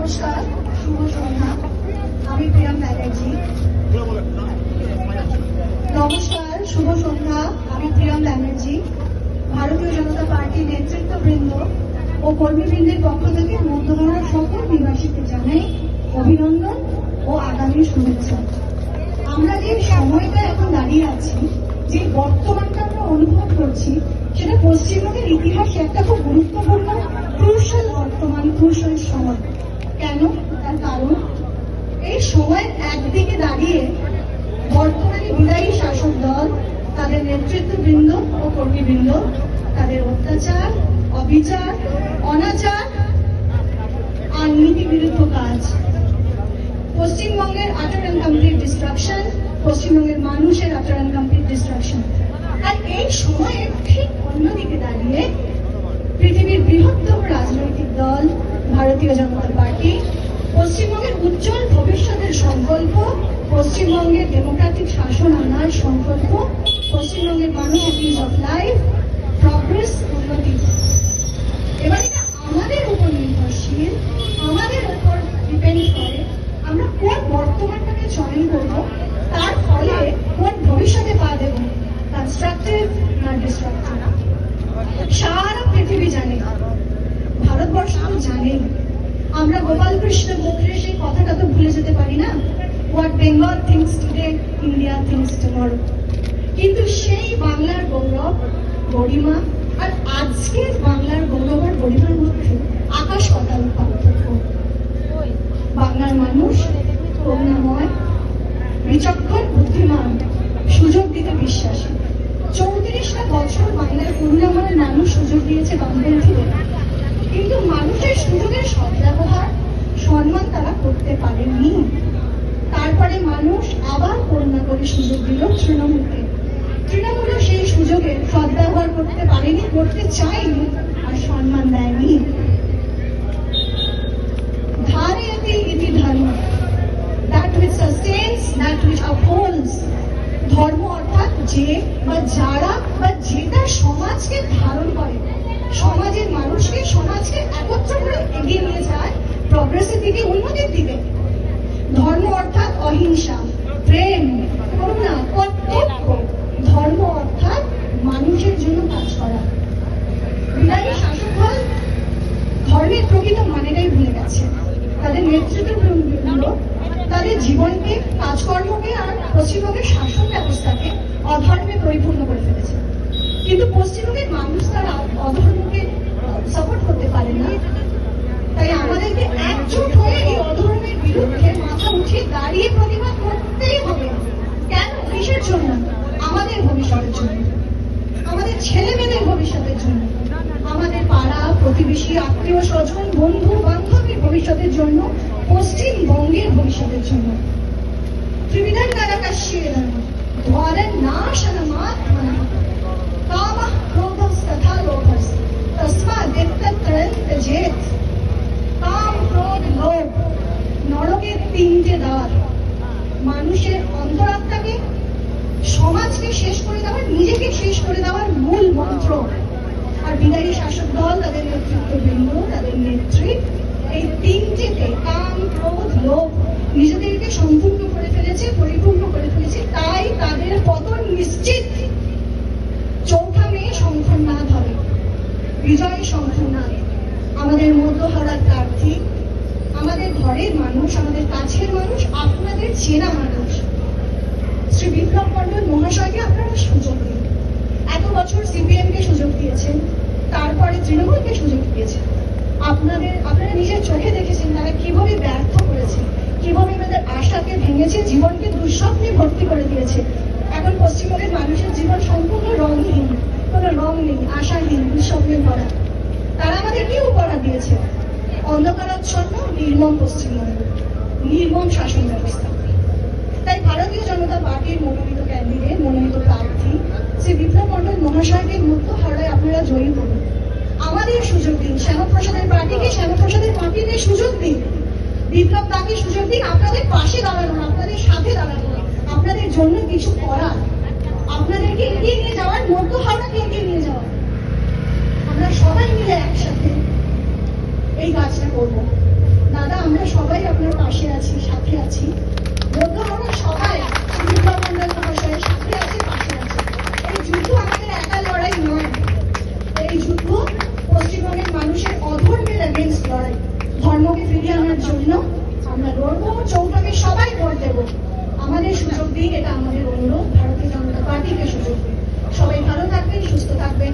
নমস্কার, শুভ সন্ধ্যা। আমি প্রিয়াম ব্যানার্জি। নমস্কার, শুভ সন্ধ্যা। আমি প্রিয়াম ব্যানার্জি। ভারতীয় জনতা পার্টির নেতৃত্ববৃন্দ ও কর্মীবৃন্দের পক্ষ থেকে মধ্যগড়ার সকল নিবাসীকে জানাই অভিনন্দন ও আগামী শুভেচ্ছা। আমরা যে সময়টা এখন দাঁড়িয়ে আছি, যে বর্তমানটা আমরা অনুভব করছি, সেটা পশ্চিমবঙ্গের ইতিহাসে একটা খুব গুরুত্বপূর্ণ ক্রুশাল বর্তমান, ক্রুশাল সময়। কেন? তার কারণ এই সময় একদিকে দাঁড়িয়ে বর্তমানে বিদায়ী শাসক দল, তাদের নেতৃত্ববৃন্দ ও কর্মীবৃন্দ তাদের অত্যাচার, অবিচার, অনাচার আর নীতি বিরুদ্ধ কাজ, পশ্চিমবঙ্গের আটার অ্যান্ড কমপ্লিট ডিস্ট্রাকশন, পশ্চিমবঙ্গের মানুষের আটার অ্যান্ড কমপ্লিট ডিস্ট্রাকশন। আর এই সময়ে ঠিক অন্যদিকে দাঁড়িয়ে পৃথিবীর বৃহত্তম রাজনৈতিক দল ভারতীয় জনতা পার্টি পশ্চিমবঙ্গের উজ্জ্বল ভবিষ্যতের সংকল্প, পশ্চিমবঙ্গের ডেমোক্রেটিক শাসন আনার সংকল্প, পশ্চিমবঙ্গের মানুষের পিস অফ লাইফ, প্রগ্রেস, উন্নতি। এবার এটা আমাদের উপর নির্ভরশীল, আমাদের উপর ডিপেন্ড করে আমরা কোন বর্তমানটাকে চয়ন করব, তার ফলে কোন ভবিষ্যতে পা দেব, কনস্ট্রাকটিভ না ডিস্ট্রাকটিভ। সারা পৃথিবী জানে, ভারতবর্ষ তো জানেই। আমরা গোপালকৃষ্ণ গোখলে সেই কথাটা তো ভুলে যেতে পারি না, what Bengal things today, India things tomorrow. কিন্তু সেই বাংলার গৌরব, গরিমা আর আজকের বাংলার গৌরব আর গরিমার মধ্যে আকাশ পাতাল পার্থক্য। বাংলার মানুষ করুণাময়, বিচক্ষণ, বুদ্ধিমান, সুযোগ দিতে বিশ্বাসী। 34টা বছর বাংলার করুণাময় মানুষ সুযোগ দিয়েছে বামপন্থীদের, কিন্তু মানুষের সুযোগের সদ্ব্যবহার, সম্মান তারা করতে পারেনি। তারপরে মানুষ আবার করুণা করে সুযোগ দিল তৃণমূলকে। তৃণমূলও সেই সুযোগের সদ্ব্যবহার করতে পারেনি, করতে চায়নি, আর সম্মান দেয়নি। ধারয়তি ইতি ধর্ম, that which sustains, that which upholds। ধর্ম অর্থাৎ যে বা যারা বা যেটা সমাজকে ধারণ করে, সমাজের মানুষকে, সমাজকে একত্র করে এগিয়ে নিয়ে যায় প্রগ্রেসের দিকে, উন্নতির দিকে। ধর্ম অর্থাৎ অহিংসা, প্রেম, করুণা, কর্তব্য। ধর্ম অর্থাৎ মানুষের জন্য কাজ করা। বিদায়ী শাসক দল ধর্মের প্রকৃত মানেটাই ভুলে গেছে। তাদের নেতৃত্ববৃন্দ তাদের জীবনকে, কাজকর্মকে আর পশ্চিমবঙ্গের শাসন ব্যবস্থাকে অধর্মে পরিপূর্ণ করে ফেলেছে। কিন্তু পশ্চিমবঙ্গের মানুষ তারা অধর্মকে সাপোর্ট করতে পারে না। তাই আমাদেরকে একজোট হয়ে এই অধর্মের বিরুদ্ধে মাথা উঠিয়ে দাঁড়িয়ে প্রতিবাদ করতেই হবে। কেন? কিসের জন্য? আমাদের ভবিষ্যতের জন্য, আমাদের ছেলে মেয়েদের ভবিষ্যতের জন্য, আমাদের পাড়া প্রতিবেশী, আত্মীয় স্বজন, বন্ধু বান্ধবের ভবিষ্যতের জন্য, পশ্চিমবঙ্গের ভবিষ্যতের জন্য। ত্রিবিধং নরকস্যেদং দ্বারং নাশনমাত্মনঃ কামঃ ক্রোধস্তথা লোভঃ তস্মাদেতত্রয়ং ত্যজেৎ। কাম, ক্রোধ, লোভ নরকের 3টে দ্বার। মানুষের অন্তরাত্মাকে, সমাজকে শেষ করে দেওয়ার, নিজেকে শেষ করে দেওয়ার মূল মন্ত্র। আর বিদায়ী শাসক দল, তাদের নেতৃত্ববৃন্দ, তাদের নেত্রী এই 3টেতে, কাম, ক্রোধ, লোভ, নিজেদেরকে সম্পূর্ণ করে ফেলেছে, পরিপূর্ণ করে ফেলেছে। তাই তাদের পতন নিশ্চিত। 4 মে শঙ্খনাদ হবে, বিজয় শঙ্খনাদ। আমাদের মধ্যহারার প্রার্থী, আমাদের ঘরের মানুষ, আমাদের কাছের মানুষ, আপনাদের চেনা মানুষ শ্রী বিপ্লব মণ্ডল মহাশয়কে আপনারা সুযোগ দিন। এত বছর সিপিএম কে সুযোগ দিয়েছেন, তারপরে তৃণমূলকে সুযোগ দিয়েছেন। আপনারা নিজের চোখে দেখেছেন তারা কিভাবে ব্যর্থ করেছে, কিভাবে আমাদের আশাকে ভেঙেছে, জীবনকে দুঃস্বপ্নে ভর্তি করে দিয়েছে। এখন পশ্চিমবঙ্গের মানুষের জীবন সম্পূর্ণ রঙহীন, কোনো রং নেই, আশাহীন, দুঃস্বপ্নে ভরা। তারা আমাদের কি উপহার দিয়েছে? অন্ধকারাচ্ছন্ন নির্মম পশ্চিমবঙ্গ, নির্মম শাসন ব্যবস্থা। তাই ভারতীয় জনতা পার্টির মনোনীত ক্যান্ডিডেট, মনোনীত প্রার্থী শ্রী বিপ্লব মণ্ডল মহাশয়কে মধ্যহারায় আপনারা জয়ী করুন। আমাদের সুযোগ দিন, শ্যামাপ্রসাদের পার্টিকে, শ্যামাপ্রসাদের পার্টিকে সুযোগ দিন। বিপ্লব তাকে সুযোগ দিন আপনাদের পাশে দাঁড়ানো, আপনাদের সাথে দাঁড়ানো, আপনাদের জন্য কিছু করার, আপনাদেরকে এগিয়ে নিয়ে যাওয়ার, মধ্যহারাকে এগিয়ে নিয়ে যাওয়ার। আমরা সবাই মিলে একসাথে এই কাজটা করবো। দাদা, আমরা আমাদের সুযোগ দিন, এটা আমাদের অনুরোধ। ভারতীয় জনতা পার্টিকে সুযোগ দিন। সবাই ভালো থাকবেন, সুস্থ থাকবেন।